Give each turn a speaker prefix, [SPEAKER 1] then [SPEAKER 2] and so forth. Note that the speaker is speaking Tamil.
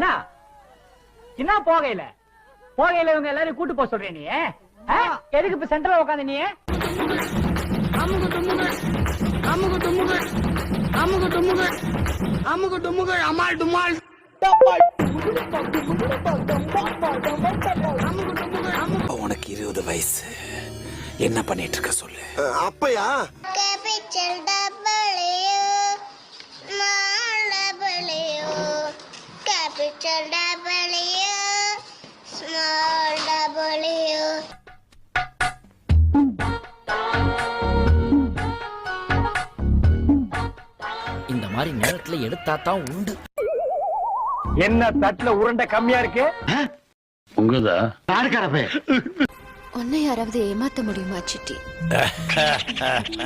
[SPEAKER 1] என்ன என்ன போகையில இவங்க எல்லாரும் கூட்டு போக சொல்றேன் நீ எதுக்கு இப்ப சென்டர்ல உட்காந்து நீ
[SPEAKER 2] அமால் டுமால்
[SPEAKER 3] உனக்கு 20 வயசு என்ன பண்ணிட்டு இருக்க சொல்லு.
[SPEAKER 4] அப்பயா
[SPEAKER 5] இந்த மாதிரி நேரத்துல எடுத்தா தான் உண்டு.
[SPEAKER 1] என்ன தட்டுல உருண்டை கம்மியா இருக்கு
[SPEAKER 6] உங்கதா
[SPEAKER 7] உன்னை யாராவது ஏமாத்த முடியுமா சிட்டி?